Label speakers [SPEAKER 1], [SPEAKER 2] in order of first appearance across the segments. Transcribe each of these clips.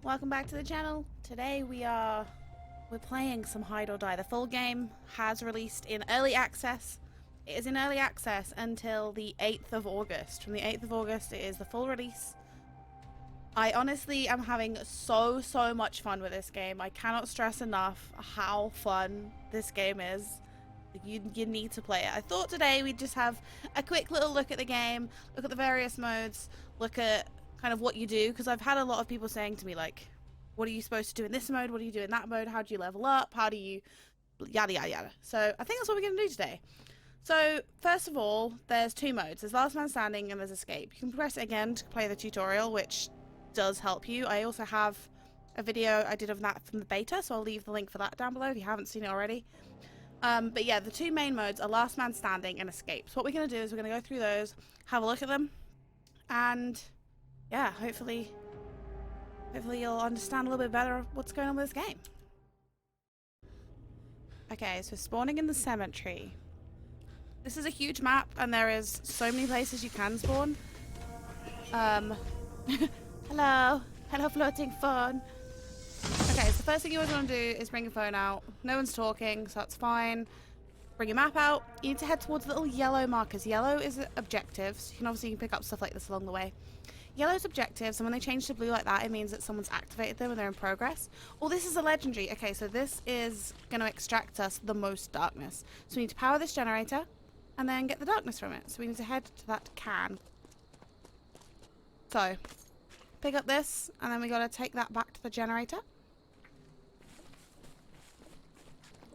[SPEAKER 1] welcome back to the channel. Today we're playing some Hide or Die. The full game has released in early access. It is in early access until the 8th of August. From the 8th of August it is the full release. I honestly am having so much fun with this game. I cannot stress enough how fun this game is. You need to play it. I thought today we'd just have a quick little look at the game, look at the various modes, look at kind of what you do, because I've had a lot of people saying to me like, what are you supposed to do in this mode, what do you do in that mode, how do you level up, how do you yada yada yada. So I think that's what we're going to do today. So first of all, there's two modes. There's last man standing and there's escape. You can press it again to play the tutorial, which does help you. I also have a video I did of that from the beta, so I'll leave the link for that down below if you haven't seen it already. But yeah, the two main modes are last man standing and escape. So what we're going to do is we're going to go through those, have a look at them, and yeah, hopefully you'll understand a little bit better what's going on with this game. Okay, so spawning in the cemetery. This is a huge map and there is so many places you can spawn. Hello floating phone. Okay, so the first thing you always want to do is bring your phone out. No one's talking, so that's fine. Bring your map out. You need to head towards little yellow markers. Yellow is objectives. You can pick up stuff like this along the way. Yellow's objectives, and when they change to blue like that, it means that someone's activated them and they're in progress. Oh, this is a legendary. Okay, so this is going to extract us the most darkness. So we need to power this generator and then get the darkness from it. So we need to head to that can. So, pick up this, and then we got to take that back to the generator.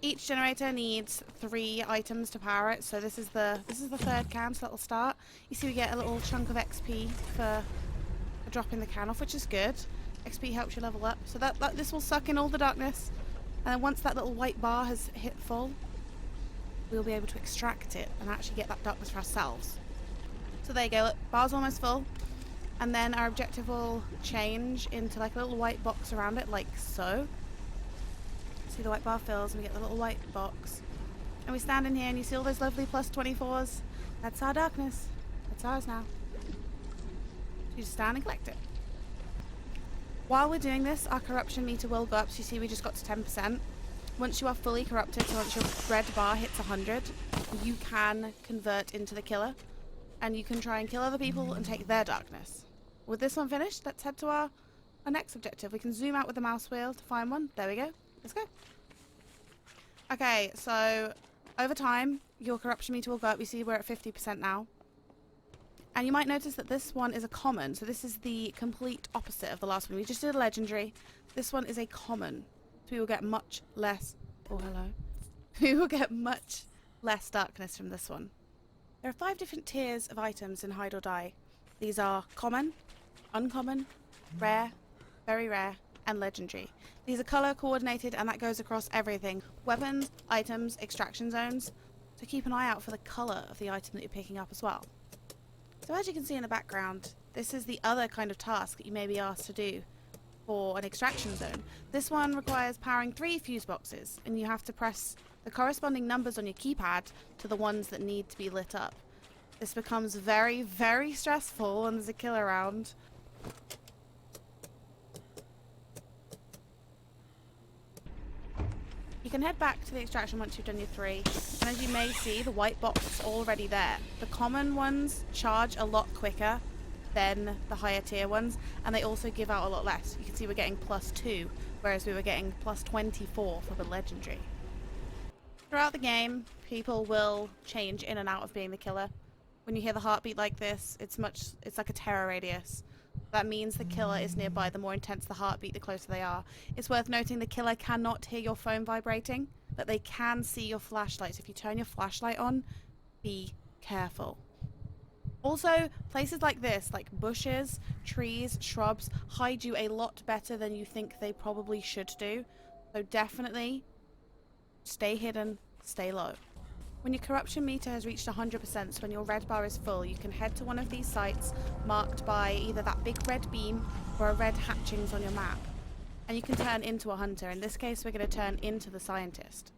[SPEAKER 1] Each generator needs 3 items to power it, so this is the third can, so that'll start. You see we get a little chunk of XP for dropping the can off, which is good. XP helps you level up, so this will suck in all the darkness, and then once that little white bar has hit full, we'll be able to extract it and actually get that darkness for ourselves. So there you go, look, bar's almost full, and then our objective will change into like a little white box around it, like so. See the white bar fills and we get the little white box. And we stand in here and you see all those lovely plus 24s. That's our darkness. That's ours now. So you just stand and collect it. While we're doing this, our corruption meter will go up. So you see we just got to 10%. Once you are fully corrupted, so once your red bar hits 100, you can convert into the killer. And you can try and kill other people and take their darkness. With this one finished, let's head to our next objective. We can zoom out with the mouse wheel to find one. There we go. Let's go. Okay, so over time, your corruption meter will go up. You see we're at 50% now. And you might notice that this one is a common. So this is the complete opposite of the last one. We just did a legendary. This one is a common. So we will get much less... Oh, hello. We will get much less darkness from this one. There are 5 different tiers of items in Hide or Die. These are common, uncommon, rare, very rare, and legendary. These are color coordinated and that goes across everything. Weapons, items, extraction zones. So keep an eye out for the color of the item that you're picking up as well. So as you can see in the background, this is the other kind of task that you may be asked to do for an extraction zone. This one requires powering 3 fuse boxes and you have to press the corresponding numbers on your keypad to the ones that need to be lit up. This becomes very stressful when there's a killer around. You can head back to the extraction once you've done your 3, and as you may see, the white box is already there. The common ones charge a lot quicker than the higher tier ones, and they also give out a lot less. You can see we're getting +2, whereas we were getting +24 for the legendary. Throughout the game, people will change in and out of being the killer. When you hear the heartbeat like this, it's like a terror radius. That means the killer is nearby. The more intense the heartbeat, the closer they are. It's worth noting the killer cannot hear your phone vibrating, but they can see your flashlight. So if you turn your flashlight on, be careful. Also, places like this, like bushes, trees, shrubs, hide you a lot better than you think they probably should do. So definitely stay hidden, stay low. When your corruption meter has reached 100%, so when your red bar is full, you can head to one of these sites marked by either that big red beam or a red hatchings on your map. And you can turn into a hunter. In this case, we're going to turn into the scientist.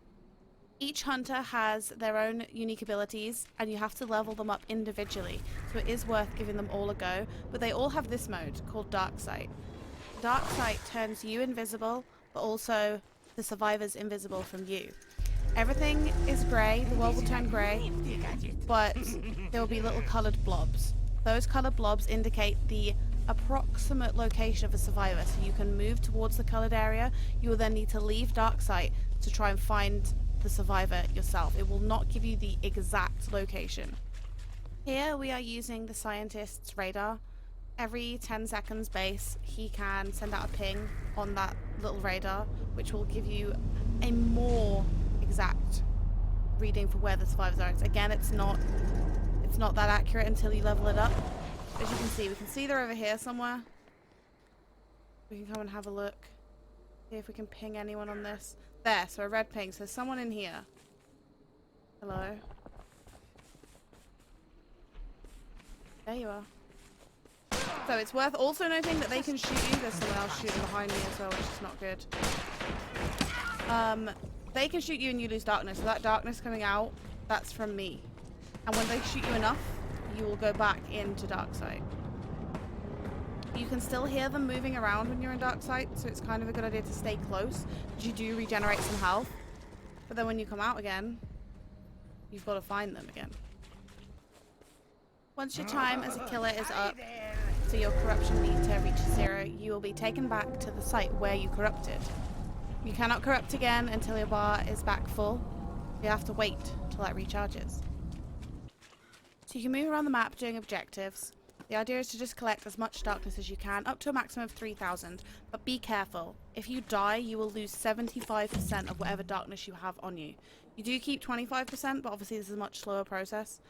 [SPEAKER 1] Each hunter has their own unique abilities, and you have to level them up individually, so it is worth giving them all a go, but they all have this mode called Dark Sight. dark sight turns you invisible, but also the survivors invisible from you. Everything is grey, the world will turn grey, but there will be little coloured blobs. Those coloured blobs indicate the approximate location of a survivor, so you can move towards the coloured area. You will then need to leave dark sight to try and find the survivor yourself. It will not give you the exact location. Here we are using the scientist's radar. Every 10 seconds base, he can send out a ping on that little radar, which will give you a more exact reading for where the survivors are. Again, it's not that accurate until you level it up. As you can see they're over here somewhere. We can come and have a look. See if we can ping anyone on this. There, so a red ping. So someone in here. Hello. There you are. So it's worth also noting that they can shoot you. There's someone else shooting behind me as well, which is not good. They can shoot you and you lose darkness. So that darkness coming out, that's from me. And when they shoot you enough, you will go back into dark sight. You can still hear them moving around when you're in dark sight, so it's kind of a good idea to stay close, because you do regenerate some health. But then when you come out again, you've got to find them again. Once your time as a killer is up, so your corruption meter reaches 0, you will be taken back to the site where you corrupted. You cannot corrupt again until your bar is back full. You have to wait till that recharges. So you can move around the map doing objectives. The idea is to just collect as much darkness as you can, up to a maximum of 3,000. But be careful. If you die, you will lose 75% of whatever darkness you have on you. You do keep 25%, but obviously this is a much slower process.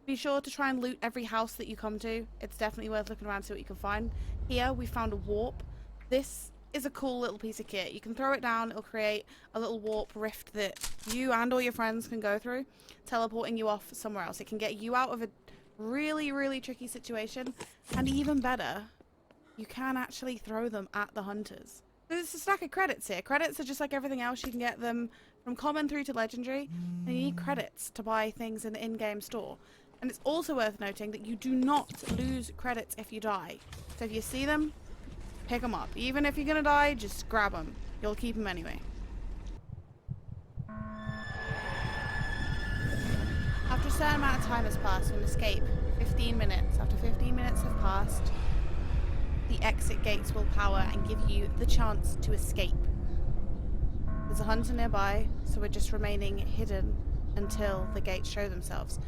[SPEAKER 1] Be sure to try and loot every house that you come to. It's definitely worth looking around to see what you can find. Here we found a warp. This is a cool little piece of kit. You can throw it down, it'll create a little warp rift that you and all your friends can go through, teleporting you off somewhere else. It can get you out of a really, really tricky situation, and even better, you can actually throw them at the hunters. There's a stack of credits here. Credits are just like everything else. You can get them from common through to legendary, and you need credits to buy things in the in-game store. And it's also worth noting that you do not lose credits if you die. So if you see them, pick them up. Even if you're gonna die, just grab them. You'll keep them anyway. After a certain amount of time has passed from escape, 15 minutes. After 15 minutes have passed, the exit gates will power and give you the chance to escape. There's a hunter nearby, so we're just remaining hidden until the gates show themselves.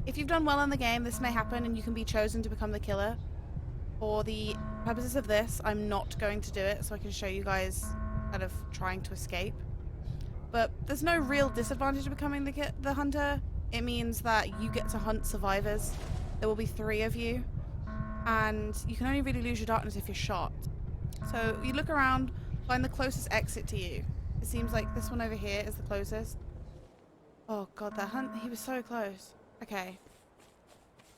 [SPEAKER 1] If you've done well in the game, this may happen and you can be chosen to become the killer. For the purposes of this, I'm not going to do it so I can show you guys kind of trying to escape. But there's no real disadvantage to becoming the hunter. It means that you get to hunt survivors. There will be 3 of you, and you can only really lose your darkness if you're shot. So you look around, find the closest exit to you. It seems like this one over here is the closest. Oh god, that hunt, he was so close. Okay.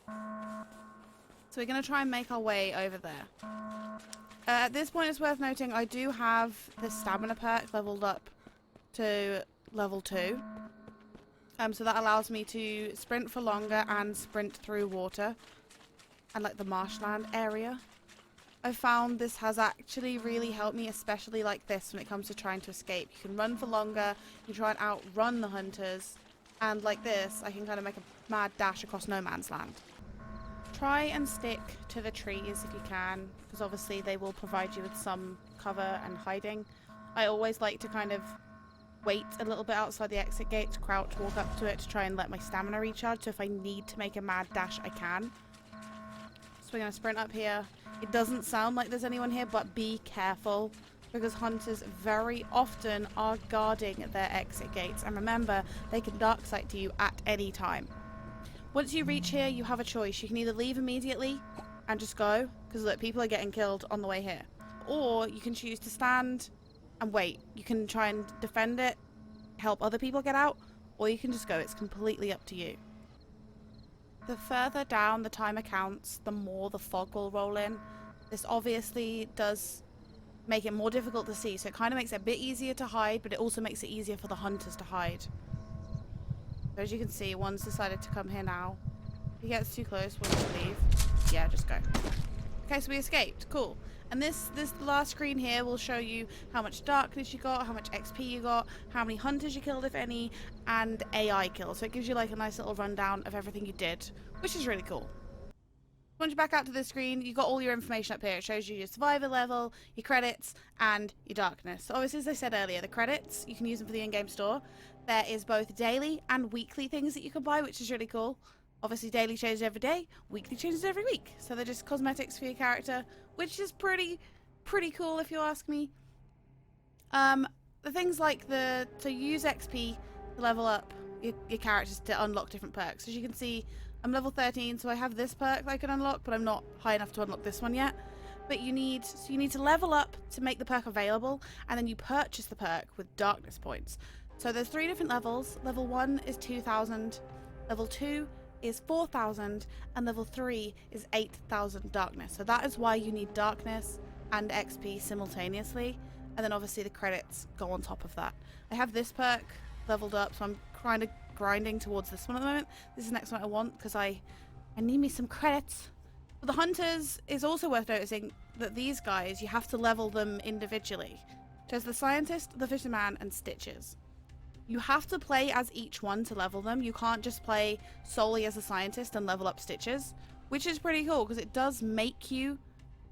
[SPEAKER 1] So we're going to try and make our way over there. At this point, it's worth noting I do have the stamina perk leveled up to level 2. So that allows me to sprint for longer and sprint through water and like the marshland area. I've found this has actually really helped me, especially like this when it comes to trying to escape. You can run for longer, you try and outrun the hunters, and like this, I can kind of make a mad dash across no man's land. Try and stick to the trees if you can, because obviously they will provide you with some cover and hiding. I always like to kind of wait a little bit outside the exit gate, to crouch, walk up to it to try and let my stamina recharge, so if I need to make a mad dash, I can. So we're going to sprint up here. It doesn't sound like there's anyone here, but be careful, because hunters very often are guarding their exit gates, and remember, they can dark sight to you at any time. Once you reach here, you have a choice. You can either leave immediately and just go, because look, people are getting killed on the way here, or you can choose to stand and wait. You can try and defend it, help other people get out, or you can just go. It's completely up to you. The further down the timer counts, the more the fog will roll in. This obviously does make it more difficult to see, so it kind of makes it a bit easier to hide, but it also makes it easier for the hunters to hide. So as you can see, one's decided to come here now. If he gets too close, we'll just leave. Yeah, just go. Okay, so we escaped. Cool. And this last screen here will show you how much darkness you got, how much XP you got, how many hunters you killed, if any, and AI kills. So it gives you like a nice little rundown of everything you did, which is really cool. Once you're back out to this screen, you've got all your information up here. It shows you your survivor level, your credits, and your darkness. So obviously, as I said earlier, the credits, you can use them for the in-game store. There is both daily and weekly things that you can buy, which is really cool. Obviously, daily changes every day, weekly changes every week. So they're just cosmetics for your character, which is pretty cool if you ask me. The things like so you use XP to level up your characters to unlock different perks. As you can see, I'm level 13, so I have this perk that I can unlock, but I'm not high enough to unlock this one yet. But you need to level up to make the perk available, and then you purchase the perk with darkness points. So there's 3 different levels. Level 1 is 2,000, level 2 is 4,000, and level 3 is 8,000 darkness. So that is why you need darkness and XP simultaneously, and then obviously the credits go on top of that. I have this perk leveled up, so I'm kind of grinding towards this one at the moment. This is the next one I want because I need me some credits. For the hunters, it's also worth noticing that these guys, you have to level them individually. There's the scientist, the fisherman, and Stitches. You have to play as each one to level them. You can't just play solely as a scientist and level up Stitches, which is pretty cool because it does make you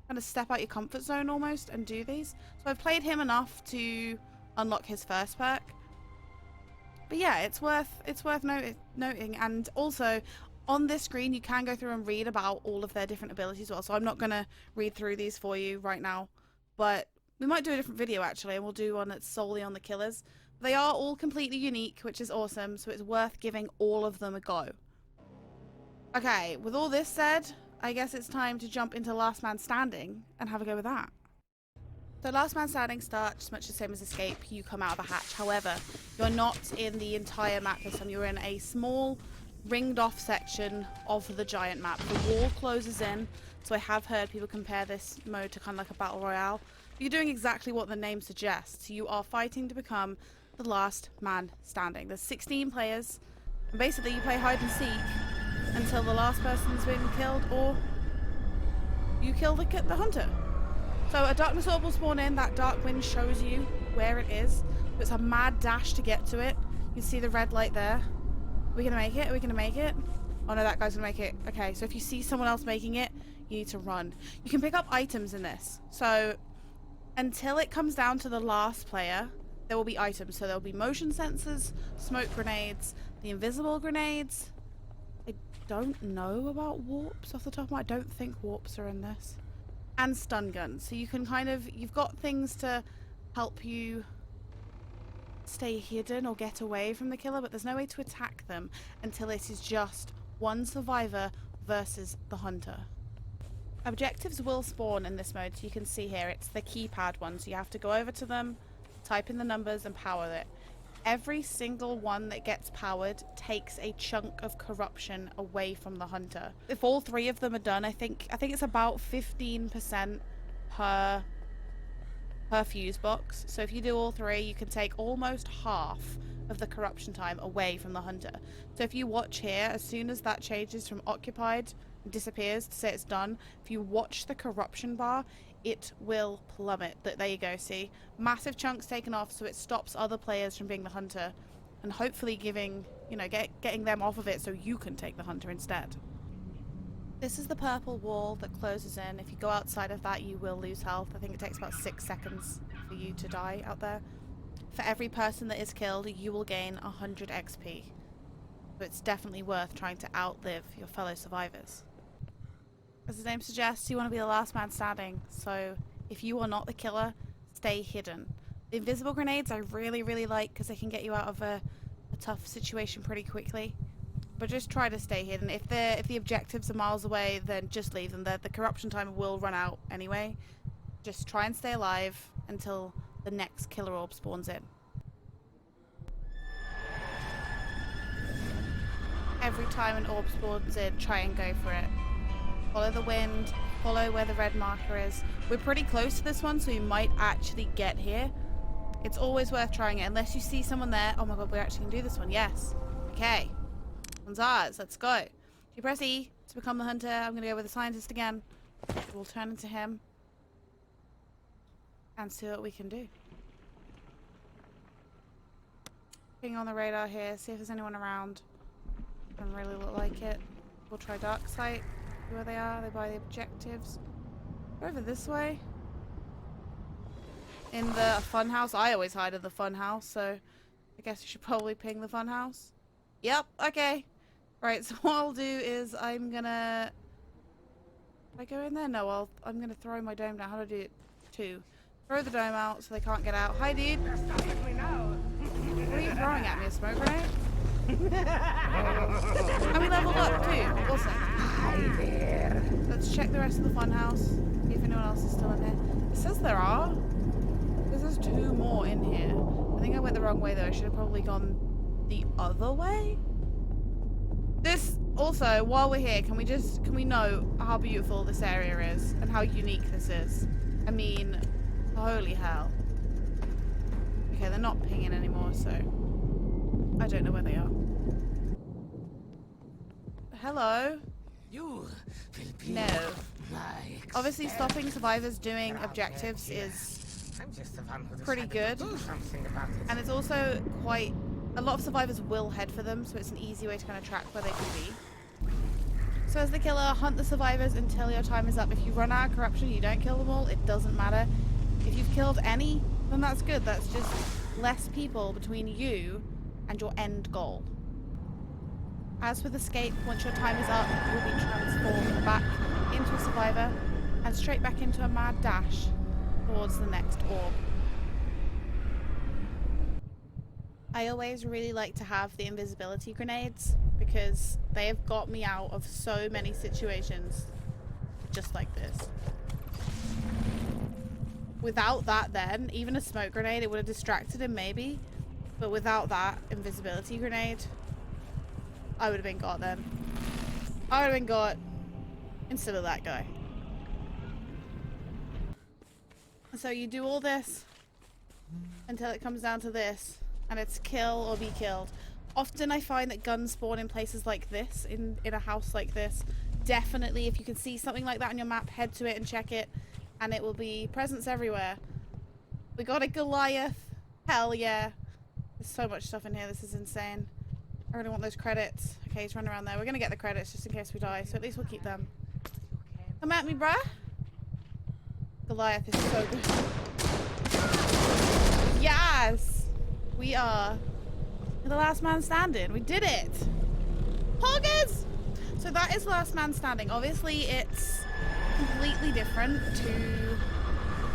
[SPEAKER 1] kind of step out your comfort zone almost and do these. So I've played him enough to unlock his first perk. But yeah, it's worth noting, and also on this screen you can go through and read about all of their different abilities as well. So I'm not gonna read through these for you right now, but we might do a different video actually, and we'll do one that's solely on the killers. They are all completely unique, which is awesome, so it's worth giving all of them a go. Okay, with all this said, I guess it's time to jump into Last Man Standing and have a go with that. So Last Man Standing starts much the same as Escape. You come out of a hatch. However, you're not in the entire map this time. You're in a small, ringed off section of the giant map. The wall closes in, so I have heard people compare this mode to kind of like a battle royale. You're doing exactly what the name suggests. You are fighting to become the last man standing. There's 16 players, and basically you play hide and seek until the last person's been killed or you kill the hunter. So a darkness orb will spawn in. That dark wind shows you where it is. It's a mad dash to get to it. You can see the red light there. Are we gonna make it? Are we gonna make it? Oh no, that guy's gonna make it. Okay, so if you see someone else making it, you need to run. You can pick up items in this. So until it comes down to the last player, there will be items. So there will be motion sensors, smoke grenades, the invisible grenades. I don't know about warps off the top of my head. I don't think warps are in this. And stun guns. So you can you've got things to help you stay hidden or get away from the killer, but there's no way to attack them until it is just one survivor versus the hunter. Objectives will spawn in this mode, so you can see here it's the keypad one, so you have to go over to them, type in the numbers and power it. Every single one that gets powered takes a chunk of corruption away from the hunter. If all 3 of them are done, I think it's about 15% per fuse box. So if you do all 3, you can take almost half of the corruption time away from the hunter. So if you watch here, as soon as that changes from occupied and disappears to say it's done, if you watch the corruption bar, it will plummet. There you go, see? Massive chunks taken off, so it stops other players from being the hunter, and hopefully giving, getting them off of it so you can take the hunter instead. This is the purple wall that closes in. If you go outside of that, you will lose health. I think it takes about 6 seconds for you to die out there. For every person that is killed, you will gain 100 XP. So it's definitely worth trying to outlive your fellow survivors. As the name suggests, you want to be the last man standing, so if you are not the killer, stay hidden. The invisible grenades I really like because they can get you out of a tough situation pretty quickly. But just try to stay hidden. If the objectives are miles away, then just leave them. The corruption timer will run out anyway. Just try and stay alive until the next killer orb spawns in. Every time an orb spawns in, try and go for it. Follow the wind, follow where the red marker is. We're pretty close to this one, so we might actually get here. It's always worth trying it, unless you see someone there. Oh my god, we actually can do this one, yes. Okay. One's ours, let's go. You press E to become the hunter. I'm gonna go with the scientist again. We'll turn into him and see what we can do. Ping on the radar here, see if there's anyone around. Doesn't really look like it. We'll try dark sight. See where they are. They buy the objectives. Go over this way. In the funhouse. I always hide in the funhouse, so I guess you should probably ping the funhouse. Yep, okay. Right, so what I'll do is I'm gonna... Did I go in there? No, I'm gonna throw my dome down. How do I do it? 2. Throw the dome out so they can't get out. Hi, dude. What are you throwing at me? A smoke grenade? And we leveled up too. Awesome. Hi there. Let's check the rest of the funhouse. See if anyone else is still in here. It says there are. There's 2 more in here. I think I went the wrong way though. I should have probably gone the other way. This also, while we're here, can we note how beautiful this area is and how unique this is? I mean, holy hell. Okay, they're not pinging anymore, so I don't know where they are. Hello.
[SPEAKER 2] You will be
[SPEAKER 1] No.
[SPEAKER 2] my
[SPEAKER 1] Obviously, stopping survivors doing objectives is
[SPEAKER 2] I'm just the one who
[SPEAKER 1] pretty
[SPEAKER 2] decided
[SPEAKER 1] good.
[SPEAKER 2] to do something about it.
[SPEAKER 1] And it's also quite... A lot of survivors will head for them, so it's an easy way to kind of track where they can be. So as the killer, hunt the survivors until your time is up. If you run out of corruption, you don't kill them all. It doesn't matter. If you've killed any, then that's good. That's just less people between you and your end goal. As with escape, once your time is up, you'll be transformed back into a survivor and straight back into a mad dash towards the next orb. I always really like to have the invisibility grenades because they have got me out of so many situations just like this. Without that then, even a smoke grenade, it would have distracted him maybe, but without that invisibility grenade, I would have been got then. I would have been got instead of that guy. So you do all this until it comes down to this. And it's kill or be killed. Often I find that guns spawn in places like this, in a house like this. Definitely, if you can see something like that on your map, head to it and check it. And it will be presents everywhere. We got a Goliath. Hell yeah. There's so much stuff in here. This is insane. I really want those credits. Okay, he's running around there. We're going to get the credits just in case we die. So at least we'll keep them. Come at me, bruh. Goliath is so good. Yes! We are the last man standing. We did it! Poggers! So that is last man standing. Obviously, it's completely different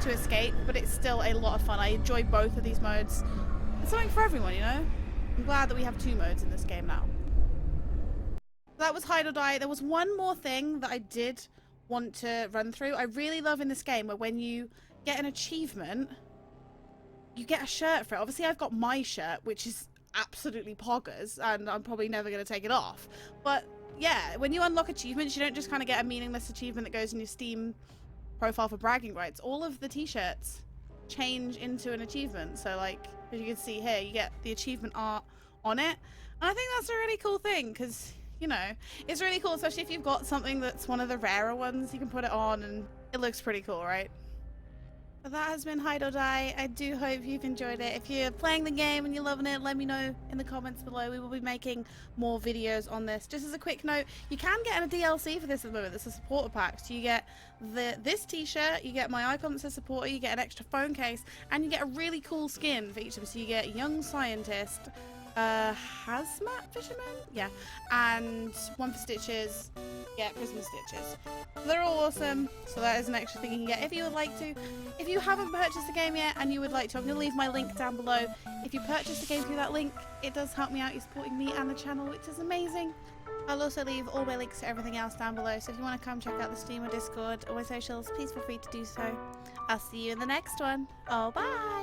[SPEAKER 1] to escape, but it's still a lot of fun. I enjoy both of these modes. It's something for everyone, you know? I'm glad that we have 2 modes in this game now. That was hide or die. There was one more thing that I did want to run through. I really love in this game where when you get an achievement, you get a shirt for it. Obviously, I've got my shirt, which is absolutely poggers, and I'm probably never going to take it off. But yeah, when you unlock achievements, you don't just kind of get a meaningless achievement that goes in your Steam profile for bragging rights. All of the t-shirts change into an achievement. So like, as you can see here, you get the achievement art on it. And I think that's a really cool thing because, you know, it's really cool, especially if you've got something that's one of the rarer ones, you can put it on and it looks pretty cool, right? But that has been Hide or Die. I do hope you've enjoyed it. If you're playing the game and you're loving it, let me know in the comments below. We will be making more videos on this. Just as a quick note, you can get a DLC for this at the moment. It's a supporter pack. So you get this t-shirt, you get my icon that says supporter, you get an extra phone case, and you get a really cool skin for each of them. So you get Young Scientist, Hazmat Fisherman? Yeah. And one for Stitches. Yeah, Christmas Stitches. So they're all awesome. So that is an extra thing you can get if you would like to. If you haven't purchased the game yet and you would like to, I'm going to leave my link down below. If you purchase the game through that link, it does help me out. You're supporting me and the channel, which is amazing. I'll also leave all my links to everything else down below. So if you want to come check out the Steam or Discord or my socials, please feel free to do so. I'll see you in the next one. Oh, bye!